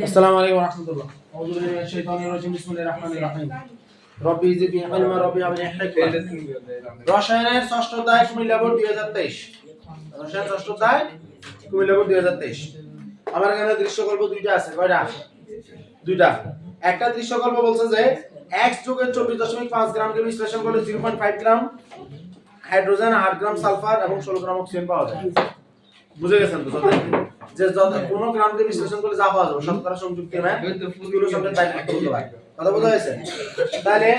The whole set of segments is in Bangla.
আসসালামু আলাইকুম ওয়া রাহমাতুল্লাহ। আউযু বিল্লাহি মিনাশ শাইতানির রাজিম। বিসমিল্লাহির রাহমানির রাহিম। রব্বি জিদনি ইলমা রব্বি হাবলি হিকমা। রসায়নের ষষ্ঠ অধ্যায় কুমিল্লা বোর্ড 2023। রসায়ন ষষ্ঠ অধ্যায় কুমিল্লা বোর্ড 2023। আমার এখানে দৃশ্যকল্প দুইটা আছে। কয়টা? দুইটা। একটা দৃশ্যকল্প বলছে যে x যোগের 24.5 গ্রামকে বিশ্লেষণ করলে 0.5 গ্রাম হাইড্রোজেন, 8 গ্রাম সালফার এবং 16 গ্রাম অক্সিজেন পাওয়া যায়। বুঝে গেছেন তো? যে যত কোন গ্রামকে বিশ্লেষণ করলে যা পাওয়া যাবে শতকরা সংযুক্ত মান স্থূল সংকেত বাইরে করতে হবে। কথা বোঝা গেছে? তাহলে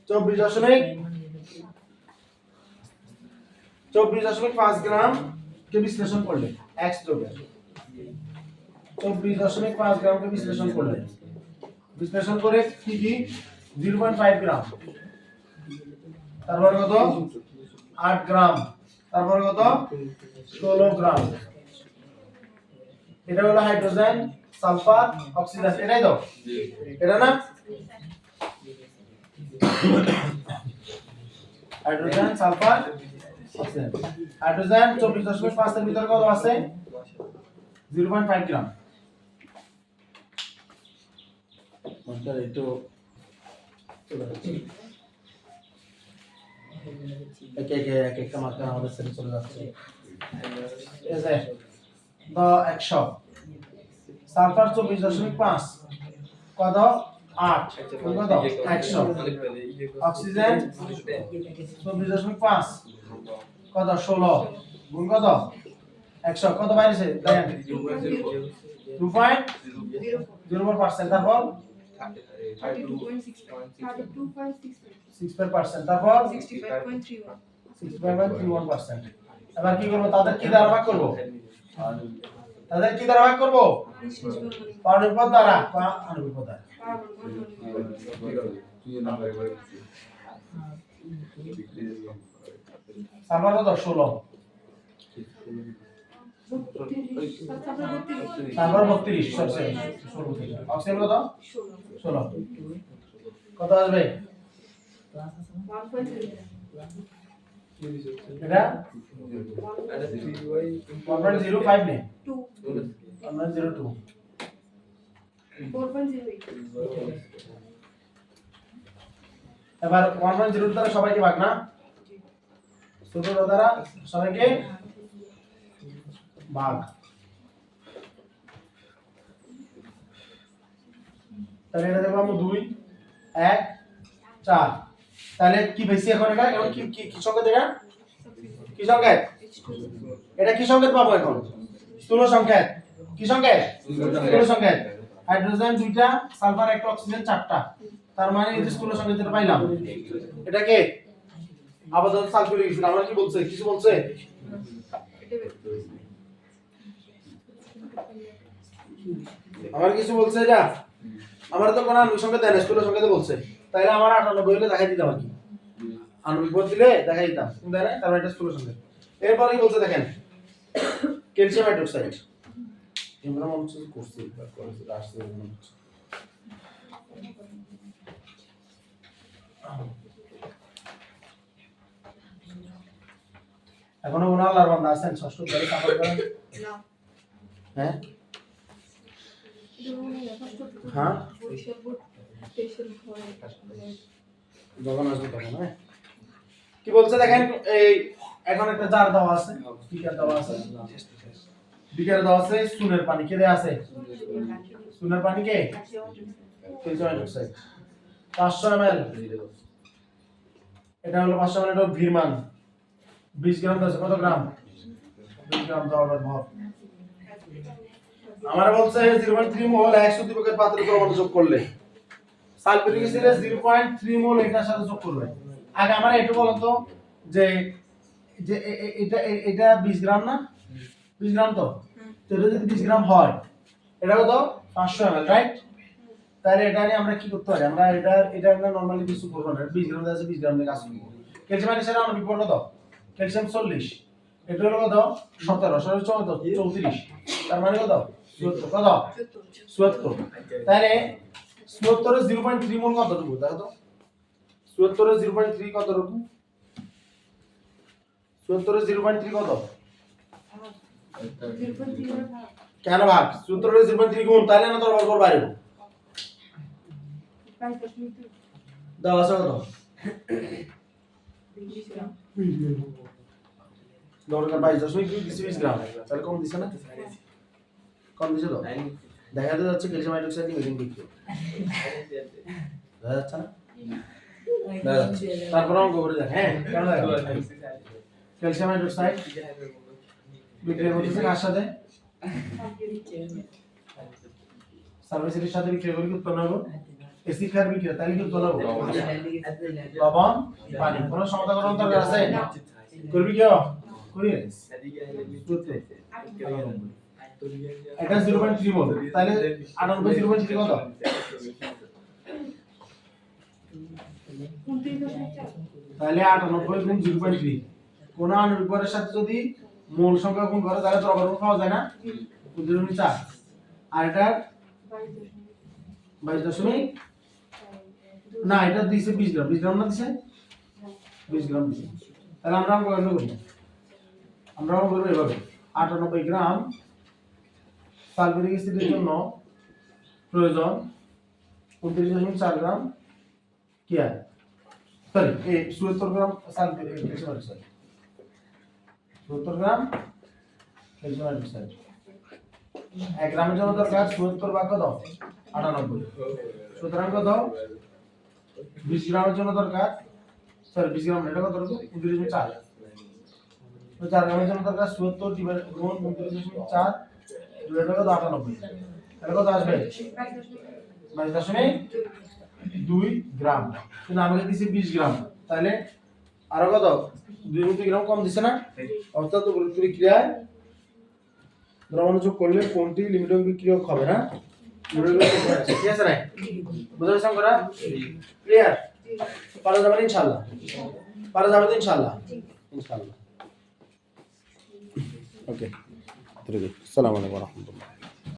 24.5 গ্রাম কে বিশ্লেষণ করলে x যোগে 24.5 গ্রাম কে বিশ্লেষণ করে কি 0.5 গ্রাম, তারপর কত 8 গ্রাম, তারপর কত 16 গ্রাম। এটা হলো হাইড্রোজেন, সালফার, অক্সিজেন। এটাই তো? এটা না? Hydrogen, sulphur, oxygen. হাইড্রোজেন 24.5 এর ভিতরে কত আছে? 0.5 গ্রাম। মাত্রা একটু একটা মাত্রা আমাদের সেটে চলে যাচ্ছে। এই যে তো 100 সালফার 24.5 কত 8 কত 100 অক্সিজেন 24.5 কত 16 গুণ কত 100 কত বাইরেছে দেখেন 2.04%। তারপর 32.6%, তারপর 65.31%। এবার কি করব? তাদের কি দ্বারা ভাগ করব? পারমাণবিক পদ দ্বারা। আণবিক পদ দ্বারা। সালফার কত 16, সালফার 32, সবচেয়ে 16। অক্সিজেন কত 16। কত আসবে? এটা 1.05 নে 1.02 এবার 1.0 দ্বারা সবাইকে ভাগ না, ছোট দ্বারা সবাইকে ভাগ। তাহলে এটা দেবো আমরা 2 1 4। তাহলে কি বেশি এখন এটা এখন কি সংকেত? এটা কি সংকেত? এটা কি সংকেত পাবো এখন? স্থূল সংকেত। কি সংকেত? স্থূল সংকেত। হাইড্রোজেন 2টা, সালফার 1টা, অক্সিজেন 4টা। তার মানে এই যে স্থূল সংকেত যেটা পাইলাম এটা কে আপাতত সালফিউরিক অ্যাসিড। আমরা কি বলছে? কিছু বলছে? আমার কিছু বলছে? এটা আমার তো কোন আণবিক সংকেত দেয় না, স্থূল সংকেত বলছে। তাইলে আমার 98 হলে দেখাই দিতাম আর কি। আণবিক পদ দিলে দেখাই দিতাম, তাই না? তার মানে এটা স্থূল সংকেত। এরপর কি বলছে দেখেন, ক্যালসিয়াম হাইড্রোক্সাইড। আমরা মনে হচ্ছে করছি আসছে মনে হচ্ছে। এখনো মনে আল্লাহর বান্দা আছেন ষষ্ঠ অধ্যায়ে সাফার করেন না? হ্যাঁ হ্যাঁ যখন আসবে তখন। হ্যাঁ কি বলছে দেখেন, এই এখন একটা জার দেওয়া আছে, বিকার দেওয়া আছে, বিকার দেওয়া আছে সুনের পানি। কে দেয়া আছে? সুনের পানি কে ক্যালসিয়াম হাইড্রোক্সাইড 500 ml। এটা হলো 500 ml। এটা ভির মান 20 গ্রাম আছে। কত গ্রাম? 20 গ্রাম দেওয়ার ভর। আমরা বলছে 0.3 মোল 100 দীপকের পাত্রে পরমাণু যোগ করলে সালফিউরিক অ্যাসিডে 0.3 মোল এটার সাথে যোগ করবে। আগে আমরা একটু বলেন তো যে যে এটা 20 গ্রাম না? 20 গ্রাম তো এটা যদি 20 গ্রাম হয় এটা কত 500 ml, রাইট? তাহলে এটা নিয়ে আমরা কি করতে পারি? আমরা এটা আমরা নরমালি কিছু করব না। 20 গ্রাম আছে, 20 গ্রাম দিয়ে কাজ করব। ক্যালসিয়াম হাইড্রোক্সাইড আমরা বিপদ কত? ক্যালসিয়াম 40, এটা হলো কত 17, 34। তার মানে কত 74। কত 74। তাহলে 74 এর 0.3 মোল কতটুকু? দেখো তো 74 এর 0.3 কতটুকু? 74 এর 0.3 কত? কেন ভাগ 74 0.3 গুণ তাহলে না তোর বল বাইরে দাও আছে কত দরকার 22.20 গ্রাম তাহলে কম দিছে না কম দিছে তো দেখা যাচ্ছে ক্যালসিয়াম হাইড্রোক্সাইড মিলিং বিক্রি দেখা যাচ্ছে না তারপর অঙ্ক করে দেখ হ্যাঁ কেন দেখা ক্যালসিয়াম হাইড্রোক্সাইড বিক্রিয়া করতেছে কার সাথে সালফার সাথে বিক্রিয়া করে কি উৎপন্ন হবে এসিড ক্ষার বিক্রিয়া তাহলে কি উৎপন্ন হবে লবণ পানি কোন সমাধান দরকার আছে করবি কি করি এটা 0.3 মোল তাহলে 98 0.3 কত তাহলে 98 গুণ 0.3 কোন আণবিক ভরের সাথে যদি মোল সংখ্যা গুণ করে তাহলে দ্রবণ পাওয়া যায় না 0.4 আর এটা 22 না এটা দিছে 20 গ্রাম 20 গ্রাম না দিছে 20 গ্রাম দিছে তাহলে আমরা অঙ্ক করব এভাবে 98 গ্রাম সালফিউরিক অ্যাসিডের জন্য প্রয়োজন 29.4 গ্রাম কি আছে সরি এই 74 গ্রাম সালফিউরিক অ্যাসিড 74 গ্রাম ক্যালসিয়াম হাইড্রোক্সাইড 1 গ্রামের জন্য দরকার 74 ভাগ কত 98 সুতরাং কত 20 গ্রামের জন্য দরকার সরি 20 গ্রাম এটা কত হলো 29.4 তো 4 গ্রামের জন্য দরকার 74 ডিভাইড গুণ 29.4 ডিভাইড কত 98 তাহলে কত আসবে 22.2 গ্রাম কিন্তু আমাকে দিছে 20 গ্রাম তাহলে আরো কত 2 গ্রাম কম দিছে না অর্থাৎ বিক্রিয়ায় দ্রবণ যোগ করলে কোনটি লিমিটিং বিক্রিয়ক হবে না ঠিক আছে না বুঝতে পারছেন করা ক্লিয়ার পারা যাবে ইনশাআল্লাহ ইনশাআল্লাহ ওকে আসসালামু আলাইকুম ওয়া রাহমাতুল্লাহ